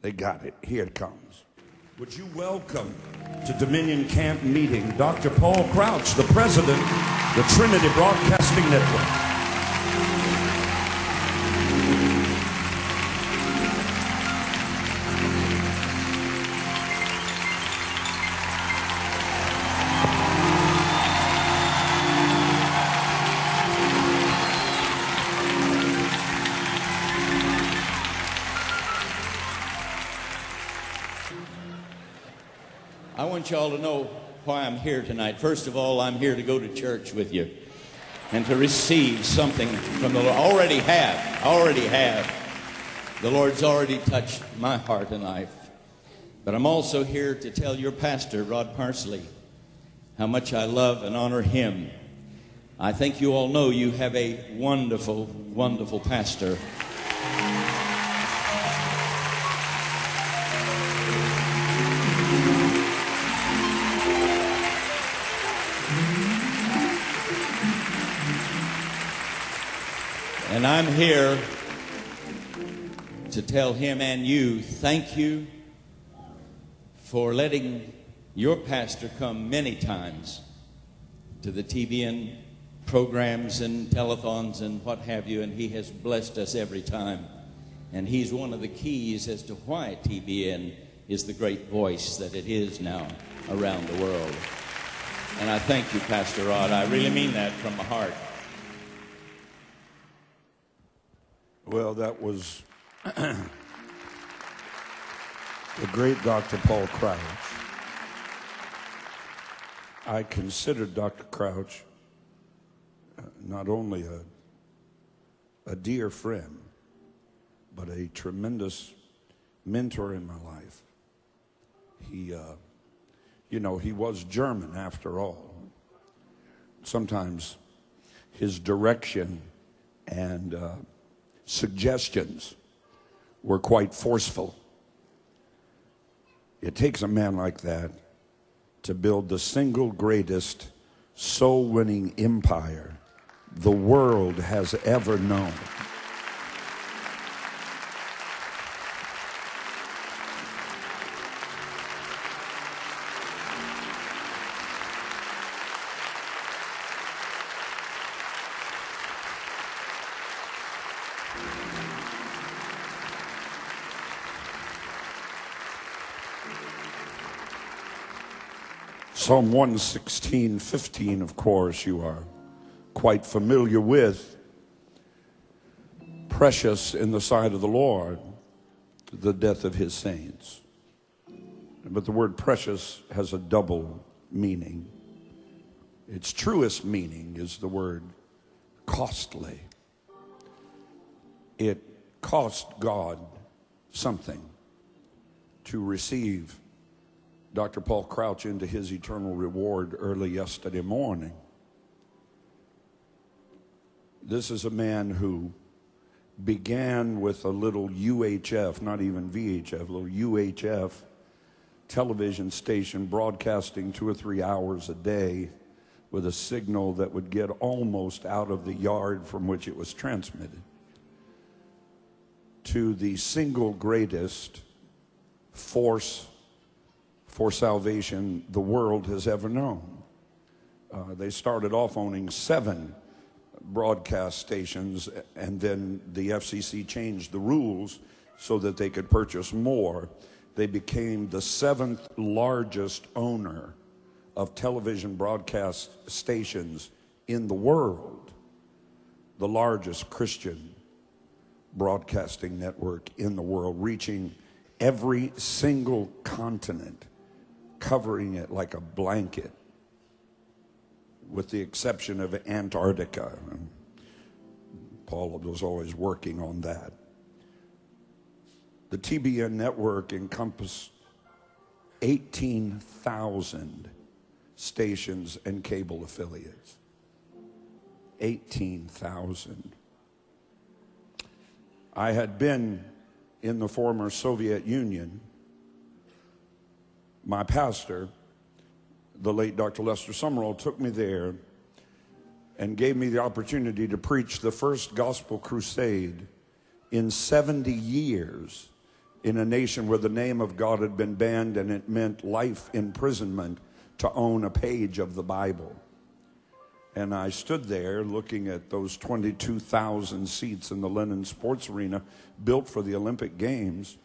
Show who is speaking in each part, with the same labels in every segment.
Speaker 1: They got it. Here it comes. Would you welcome to Dominion Camp meeting Dr. Paul Crouch, the president of the Trinity Broadcasting Network.
Speaker 2: I want y'all to know why I'm here tonight. First of all, I'm here to go to church with you and to receive something from the Lord. Already have. The Lord's already touched my heart and life. But I'm also here to tell your pastor, Rod Parsley, how much I love and honor him. I think you all know you have a wonderful, wonderful pastor. And I'm here to tell him and you, thank you for letting your pastor come many times to the TBN programs and telethons and what have you, and he has blessed us every time. And he's one of the keys as to why TBN is the great voice that it is now around the world. And I thank you, Pastor Rod. I really mean that from my heart.
Speaker 1: Well, that was the great Dr. Paul Crouch. I considered Dr. Crouch not only a dear friend, but a tremendous mentor in my life. He, he was German after all. Sometimes his direction and suggestions were quite forceful. It takes a man like that to build the single greatest soul-winning empire the world has ever known. Psalm 116:15, of course, you are quite familiar with. Precious in the sight of the Lord, the death of his saints. But the word precious has a double meaning. Its truest meaning is the word costly. It cost God something to receive Dr. Paul Crouch into his eternal reward early yesterday morning. This is a man who began with a little UHF, not even VHF, a little UHF television station broadcasting 2 or 3 hours a day with a signal that would get almost out of the yard from which it was transmitted, to the single greatest force for salvation the world has ever known. They started off owning 7 broadcast stations, and then the FCC changed the rules so that they could purchase more. They became the 7th largest owner of television broadcast stations in the world, the largest Christian broadcasting network in the world, reaching every single continent, covering it like a blanket, with the exception of Antarctica. Paul was always working on that. The TBN network encompassed 18,000 stations and cable affiliates. 18,000. I had been in the former Soviet Union. My pastor, the late Dr. Lester Summerall, took me there and gave me the opportunity to preach the first gospel crusade in 70 years in a nation where the name of God had been banned and it meant life imprisonment to own a page of the Bible. And I stood there looking at those 22,000 seats in the Lennon Sports Arena built for the Olympic Games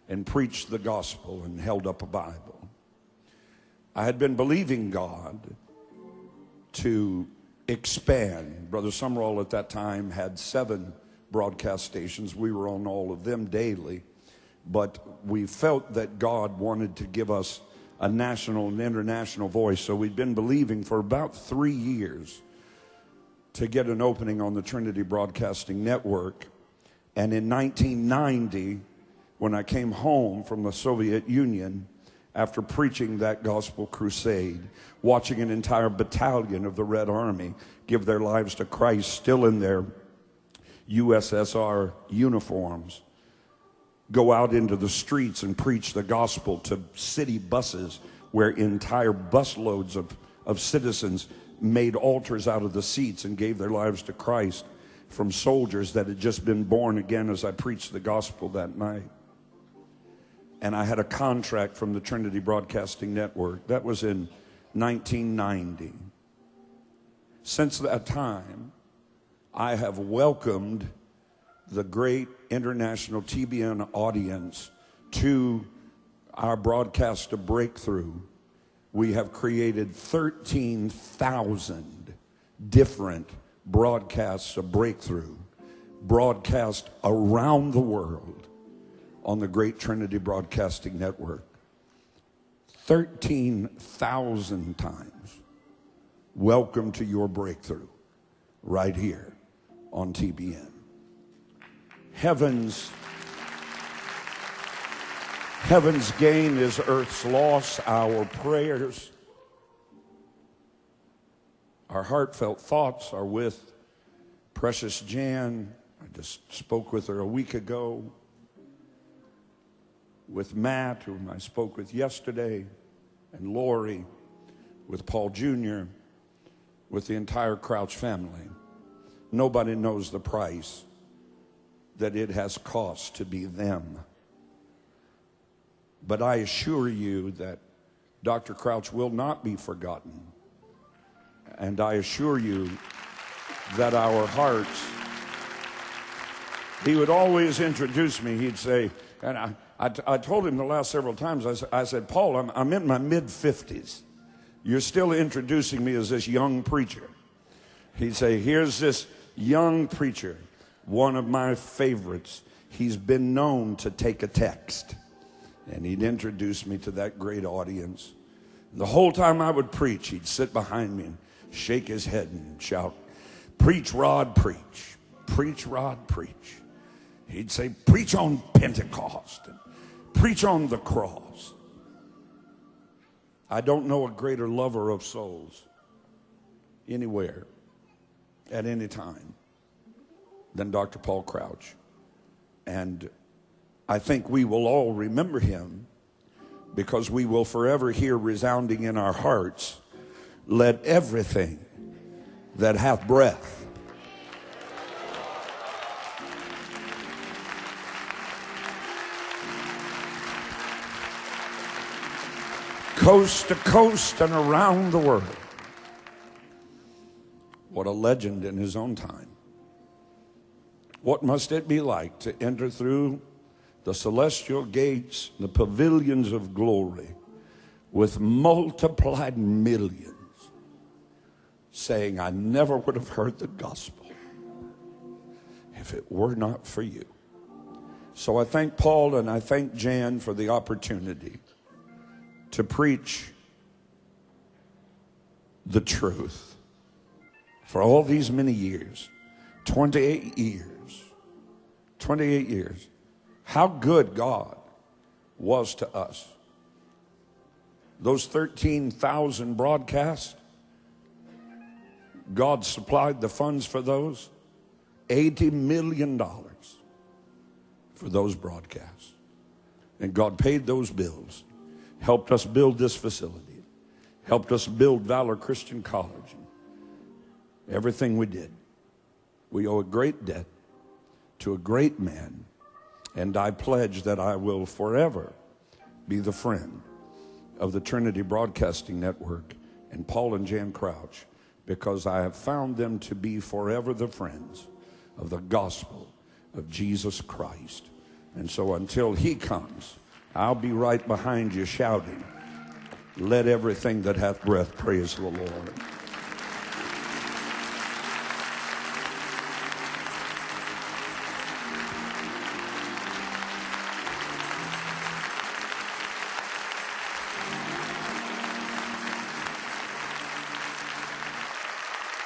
Speaker 1: and preached the gospel and held up a Bible. I had been believing God to expand. Brother Summerall at that time had 7 broadcast stations. We were on all of them daily. But we felt that God wanted to give us a national and international voice. So we'd been believing for about 3 years to get an opening on the Trinity Broadcasting Network. And in 1990, when I came home from the Soviet Union, after preaching that gospel crusade, watching an entire battalion of the Red Army give their lives to Christ, still in their USSR uniforms, go out into the streets and preach the gospel to city buses where entire busloads of citizens made altars out of the seats and gave their lives to Christ from soldiers that had just been born again as I preached the gospel that night. And I had a contract from the Trinity Broadcasting Network. That was in 1990. Since that time, I have welcomed the great international TBN audience to our broadcast of Breakthrough. We have created 13,000 different broadcasts of Breakthrough, broadcast around the world on the great Trinity Broadcasting Network. 13,000 times. Welcome to your breakthrough right here on TBN. Heaven's gain is earth's loss. Our prayers, our heartfelt thoughts are with precious Jan. I just spoke with her a week ago. With Matt, whom I spoke with yesterday, and Lori, with Paul Jr., with the entire Crouch family. Nobody knows the price that it has cost to be them. But I assure you that Dr. Crouch will not be forgotten. And I assure you that our hearts, he would always introduce me. He'd say, and I told him the last several times, I said, Paul, I'm in my mid-50s. You're still introducing me as this young preacher. He'd say, here's this young preacher, one of my favorites. He's been known to take a text. And he'd introduce me to that great audience. And the whole time I would preach, he'd sit behind me and shake his head and shout, preach, Rod, preach. Preach, Rod, preach. He'd say, preach on Pentecost and preach on the cross. I don't know a greater lover of souls anywhere at any time than Dr. Paul Crouch. And I think we will all remember him because we will forever hear resounding in our hearts, let everything that hath breath coast to coast and around the world. What a legend in his own time. What must it be like to enter through the celestial gates, the pavilions of glory, with multiplied millions, saying, I never would have heard the gospel if it were not for you. So I thank Paul and I thank Jan for the opportunity to preach the truth for all these many years, 28 years. How good God was to us. Those 13,000 broadcasts, God supplied the funds for those, $80 million for those broadcasts. And God paid those bills. Helped us build this facility, helped us build Valor Christian College. Everything we did, we owe a great debt to a great man And I pledge that I will forever be the friend of the Trinity Broadcasting Network and Paul and Jan Crouch, because I have found them to be forever the friends of the gospel of Jesus Christ. And so until he comes, I'll be right behind you shouting, let everything that hath breath praise the Lord.